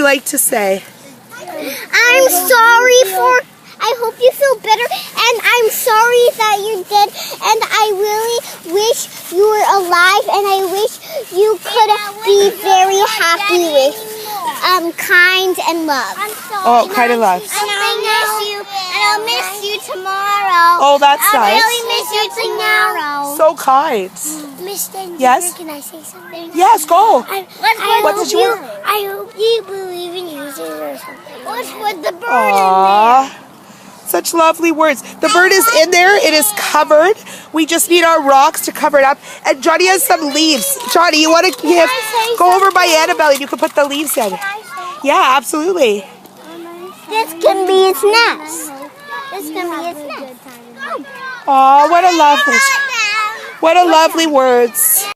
you like to say? I'm sorry for... I hope you feel better, and I'm sorry that you're dead, and I really wish you were alive, and I wish you could be very happy with kind and love. Oh, kind and love. And I'll miss you tomorrow. Oh, that's nice. I'll really miss you tomorrow. So kind. Miss Denver, Yes? can I say something? Yes, go. What did you want? I hope you believe in Jesus or something. What's with the bird Aww. Such lovely words. The bird is in there. It is covered. We just need our rocks to cover it up. And Johnny has some leaves. Johnny, you want to give? Go over by Annabelle and you can put the leaves in. Yeah, absolutely. This can be its nest. This can be its nest. Aw, what a lovely words.